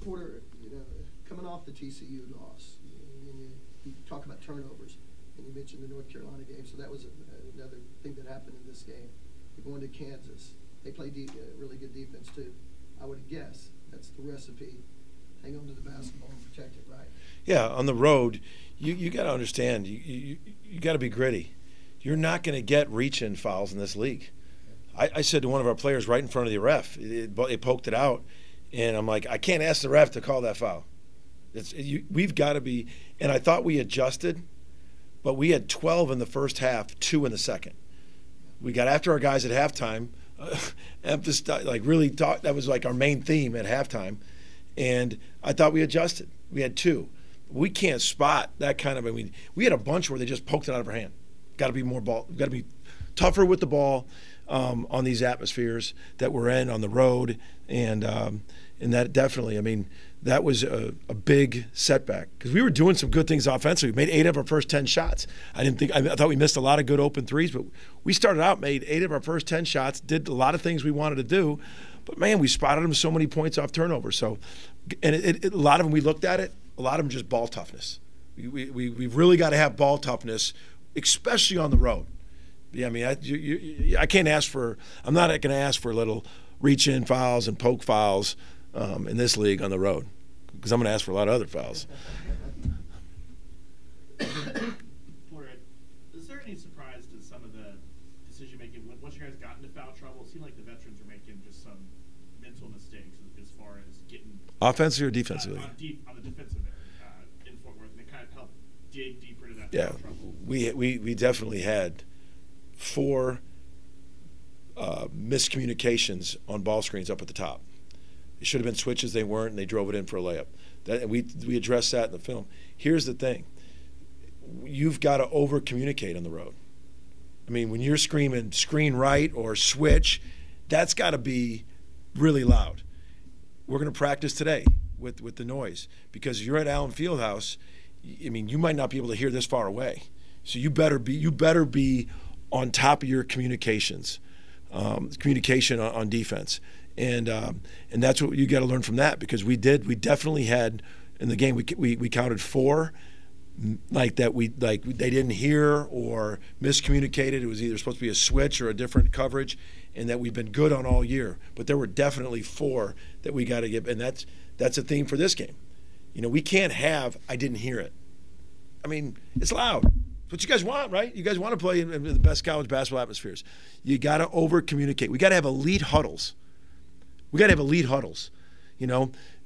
Porter, coming off the TCU loss, you talk about turnovers, and you mentioned the North Carolina game, so that was another thing that happened in this game. You're going to Kansas. They play really good defense, too. I would guess that's the recipe. Hang on to the basketball and protect it, right? Yeah, on the road, you got to understand, you got to be gritty. You're not going to get reach-in fouls in this league. I said to one of our players right in front of the ref, it poked it out, and I'm like, I can't ask the ref to call that foul. We've got to be, and I thought we adjusted, but we had 12 in the first half, 2 in the second. We got after our guys at halftime, that was like our main theme at halftime, and I thought we adjusted. We had 2. We can't spot that kind of, we had a bunch where they just poked it out of our hand. Got to be more ball, got to be tougher with the ball. On these atmospheres that we're in on the road, and that definitely, that was a big setback because we were doing some good things offensively. We made 8 of our first 10 shots. I thought we missed a lot of good open threes, but we started out, made 8 of our first 10 shots, did a lot of things we wanted to do, but man, we spotted them so many points off turnover. So, and a lot of them, we looked at it, a lot of them just ball toughness. We've really got to have ball toughness, especially on the road. Yeah, I can't ask for. I'm not going to ask for little reach-in fouls and poke fouls in this league on the road, because I'm going to ask for a lot of other fouls. Porter, is there any surprise to some of the decision making once you guys got into foul trouble? It seemed like the veterans were making just some mental mistakes as far as getting offensively or defensively. On the defensive end in Fort Worth, and it kind of helped dig deeper into that foul trouble. We definitely had 4 miscommunications on ball screens up at the top. It should have been switches, they weren't, and they drove it in for a layup. We addressed that in the film. Here's the thing. You've got to over-communicate on the road. When you're screaming screen right or switch, that's got to be really loud. We're going to practice today with the noise because you're at Allen Fieldhouse. You might not be able to hear this far away. So you better be on top of your communications, communication on defense, and that's what you got to learn from that, because we definitely had in the game we counted 4 like that they didn't hear or miscommunicated. It was either supposed to be a switch or a different coverage, and that we've been good on all year. But there were definitely 4 that we got to give, and that's a theme for this game. We can't have I didn't hear it. It's loud. What you guys want, right? You guys want to play in the best college basketball atmospheres. You got to over-communicate. We got to have elite huddles.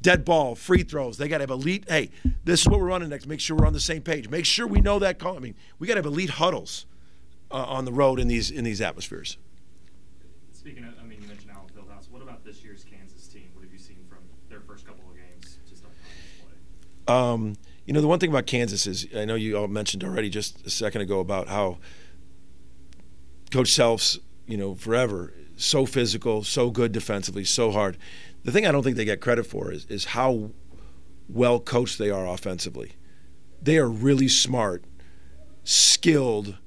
Dead ball, free throws. They got to have elite. Hey, this is what we're running next. Make sure we're on the same page. Make sure we know that call. We got to have elite huddles on the road in these atmospheres. Speaking of, you mentioned Allen Fieldhouse. What about this year's Kansas team? What have you seen from their first couple of games to start play? The one thing about Kansas is, I know you all mentioned already just a second ago about how Coach Self's, forever, so physical, so good defensively, so hard. The thing I don't think they get credit for is how well coached they are offensively. They are really smart, skilled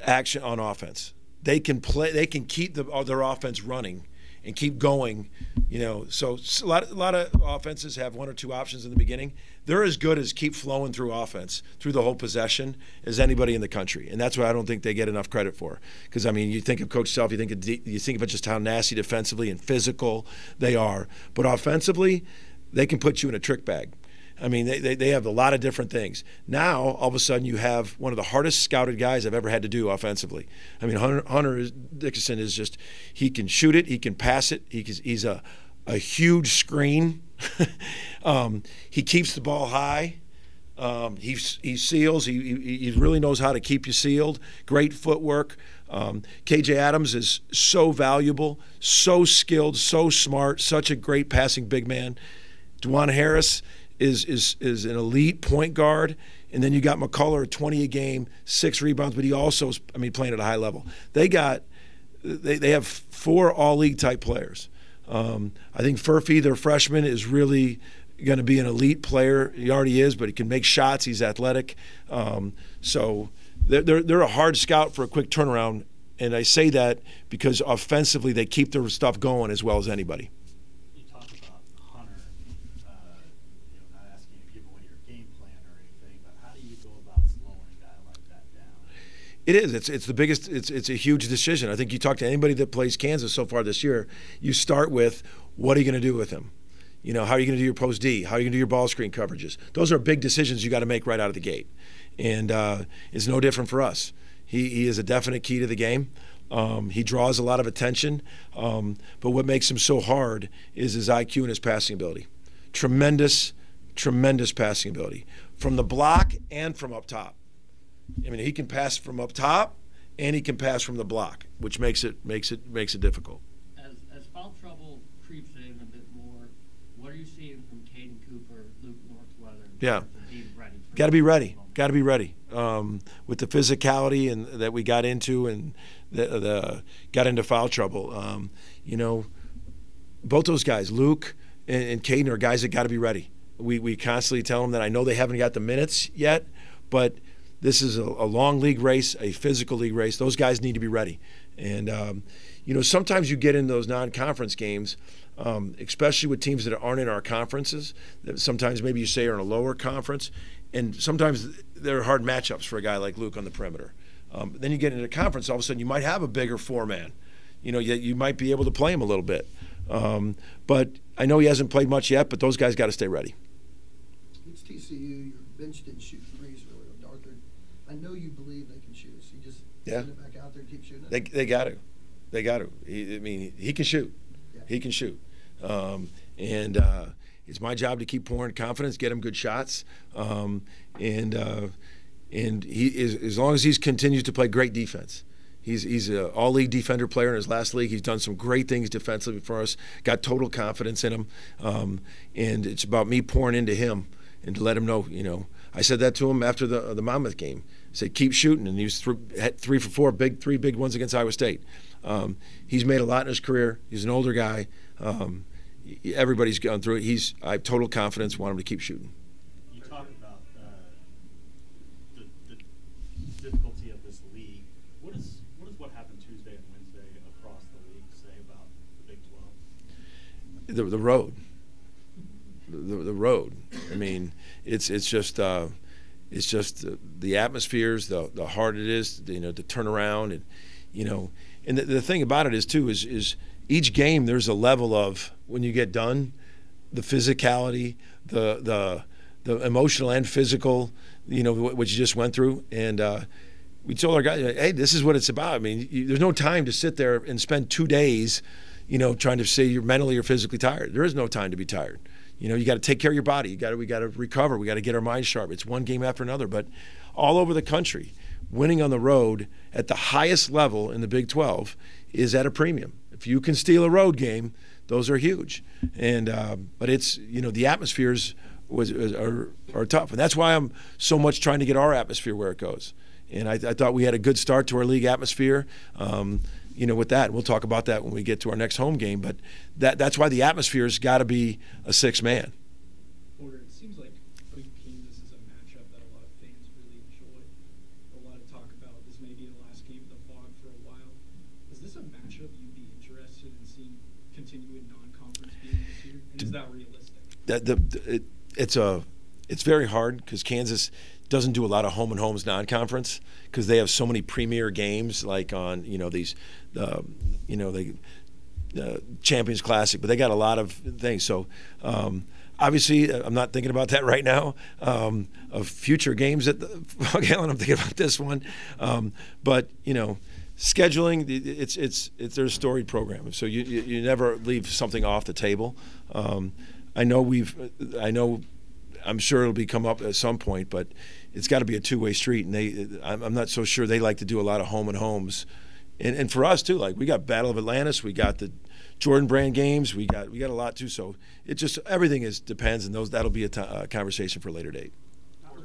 action on offense. They can keep their offense running and keep going, So a lot of offenses have 1 or 2 options in the beginning. They're as good as keep flowing through offense through the whole possession as anybody in the country, and that's what I don't think they get enough credit for. Because you think of Coach Self, you think of just how nasty defensively and physical they are, but offensively, they can put you in a trick bag. They have a lot of different things. Now, all of a sudden, you have one of the hardest scouted guys I've ever had to do offensively. Hunter Dickinson is just, he can shoot it, he can pass it, he's a huge screen. He keeps the ball high. He seals. He really knows how to keep you sealed. Great footwork. KJ Adams is so valuable, so skilled, so smart, such a great passing big man. DeJuan Harris is an elite point guard, and then you got McCullough, 20 a game, 6 rebounds, but he also is, playing at a high level. They have 4 all-league type players. I think Furphy, their freshman, is really going to be an elite player. He already is, but he can make shots. He's athletic. So they're a hard scout for a quick turnaround, and I say that because offensively they keep their stuff going as well as anybody. You talked about Hunter It is. It's the biggest. It's a huge decision. I think you talk to anybody that plays Kansas so far this year, you start with, what are you going to do with him? You know, how are you going to do your post D? How are you going to do your ball screen coverages? Those are big decisions you got to make right out of the gate, and it's no different for us. He is a definite key to the game. He draws a lot of attention, but what makes him so hard is his IQ and his passing ability. Tremendous passing ability from the block and from up top. I mean, he can pass from up top and he can pass from the block, which makes it difficult. As foul trouble creeps in a bit more, what are you seeing from Caden Cooper, Luke Northweather? Yeah, got to be ready. Got to be ready. With the physicality and that we got into and got into foul trouble. You know, both those guys, Luke and Caden, are guys that got to be ready. We constantly tell them that. I know they haven't got the minutes yet, but this is a long league race, a physical league race. Those guys need to be ready. And, you know, sometimes you get in those non-conference games, especially with teams that aren't in our conferences, that sometimes maybe you say are in a lower conference, and sometimes they're hard matchups for a guy like Luke on the perimeter. Then you get into a conference, all of a sudden you might have a bigger four-man. You know, you might be able to play him a little bit. But I know he hasn't played much yet, but those guys got to stay ready. It's TCU. Your bench didn't shoot threes really. Arthur, I know you believe they can shoot, so you just send it back out there and keep shooting it. They got to. They got to. He can shoot. Yeah. He can shoot. It's my job to keep pouring confidence, get him good shots, and he is, as long as he continues to play great defense. He's an all-league defender player in his last league. He's done some great things defensively for us, got total confidence in him, and it's about me pouring into him and to let him know, you know. I said that to him after the Monmouth game. I said, keep shooting, and he was 3 for 4, three big ones against Iowa State. He's made a lot in his career. He's an older guy. Everybody's gone through it. I have total confidence, want him to keep shooting. You talk about the difficulty of this league. What is what happened Tuesday and Wednesday across the league say about the Big 12? The road. The road. I mean, it's just the atmospheres, the hard it is, you know, to turn around, and you know, and the thing about it is too is each game there's a level of, when you get done, the physicality, the emotional and physical, you know, what you just went through, and we told our guys, hey, this is what it's about. I mean, there's no time to sit there and spend 2 days, you know, trying to say you're mentally or physically tired. There is no time to be tired. You know, you got to take care of your body. We got to recover. We got to get our minds sharp. It's one game after another. But all over the country, winning on the road at the highest level in the Big 12 is at a premium. If you can steal a road game, those are huge. And but it's, you know, the atmospheres are tough, and that's why I'm so much trying to get our atmosphere where it goes. And I thought we had a good start to our league atmosphere. You know, with that, we'll talk about that when we get to our next home game. But that's why the atmosphere's got to be a 6-man. Porter, it seems like putting Kansas is a matchup that a lot of fans really enjoy. A lot of talk about this may be the last game of the Fog for a while. Is this a matchup you'd be interested in seeing continue in non-conference games this year? And is that realistic? It's very hard because Kansas doesn't do a lot of home and homes non-conference because they have so many premier games, like on, you know, these you know, the Champions Classic, but they got a lot of things. So obviously I'm not thinking about that right now, of future games at the Fog Allen. I'm thinking about this one, but you know, scheduling, it's their storied program, so you never leave something off the table. I'm sure it'll come up at some point, but it's got to be a two-way street, and I'm not so sure they like to do a lot of home and homes. And for us too, like we got Battle of Atlantis, we got the Jordan Brand games, we got a lot too. So it just, everything depends, and that'll be a conversation for a later date. You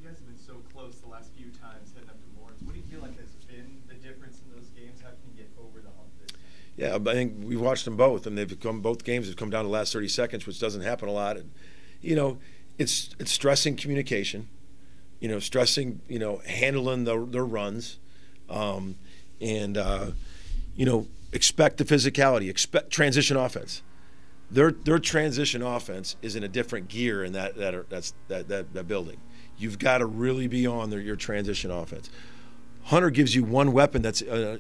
guys have been so close the last few times heading up to Lawrence. What do you feel like has been the difference in those games? How can you get over the hump this time? Yeah, I think we've watched them both, and both games have come down to the last 30 seconds, which doesn't happen a lot. And you know, it's stressing communication, you know, handling their runs, and you know, expect the physicality, expect transition offense. Their transition offense is in a different gear in that building. You've got to really be on your transition offense. Hunter gives you one weapon.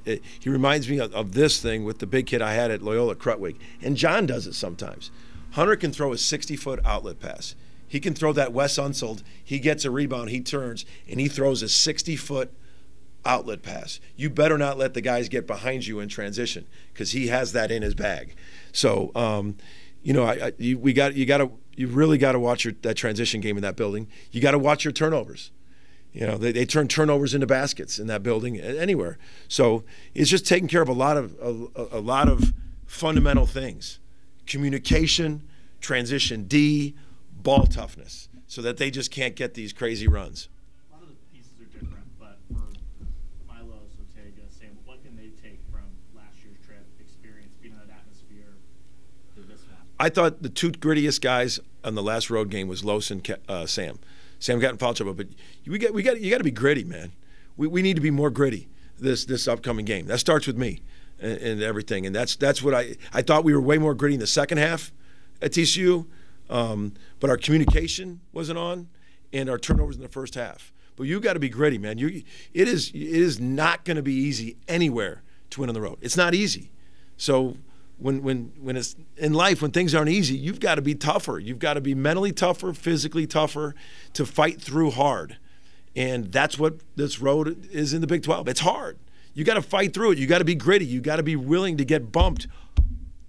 He reminds me of this thing with the big kid I had at Loyola Crutwig. And John does it sometimes. Hunter can throw a 60-foot outlet pass. He can throw that Wes Unseld. He gets a rebound, he turns, and he throws a 60-foot outlet pass. You better not let the guys get behind you in transition because he has that in his bag. So, you really got to watch that transition game in that building. You got to watch your turnovers. They turn turnovers into baskets in that building anywhere. So it's just taking care of a lot of fundamental things: communication, transition D, ball toughness, so that they just can't get these crazy runs. A lot of the pieces are different, but for Milo, Sotega, Sam, what can they take from last year's trip, experience, being in that atmosphere, to this one? I thought the two grittiest guys on the last road game was Los and Sam. Sam got in foul trouble, but you got to be gritty, man. We need to be more gritty this upcoming game. That starts with me and everything, and that's what I thought we were way more gritty in the second half at TCU, but our communication wasn't on, and our turnovers in the first half. But you got to be gritty, man. It is not going to be easy anywhere to win on the road. It's not easy. So when it's in life, when things aren't easy, you've got to be tougher. You've got to be mentally tougher, physically tougher to fight through hard. And that's what this road is in the Big 12. It's hard. You got to fight through it. You got to be gritty. You got to be willing to get bumped.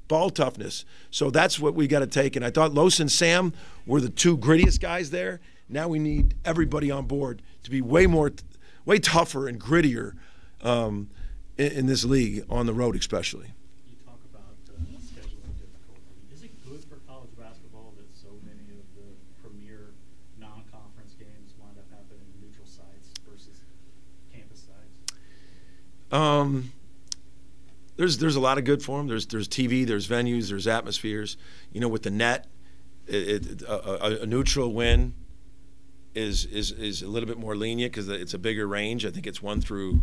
Ball toughness. So that's what we got to take. And I thought Los and Sam were the two grittiest guys there. Now we need everybody on board to be way tougher and grittier in this league, on the road especially. Scheduling difficulty. Is it good for college basketball that so many of the premier non-conference games wind up happening in neutral sites versus campus sites? There's a lot of good for them. There's TV, there's venues, there's atmospheres. With the net, a neutral win is a little bit more lenient because it's a bigger range. I think it's 1 through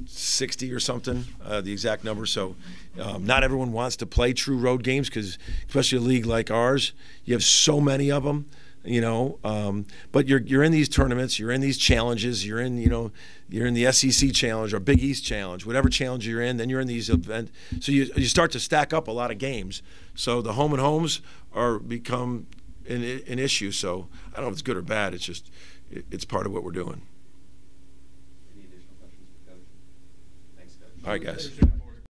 60 or something, the exact number. So not everyone wants to play true road games because, especially a league like ours, you have so many of them, but you're in these tournaments, you're in these challenges, you're in the SEC challenge or Big East challenge, whatever challenge you're in, then you're in these events. So you start to stack up a lot of games. So the home and homes become an issue. So I don't know if it's good or bad. It's just it's part of what we're doing. Any additional questions for Coach? Thanks, Coach. All right, guys.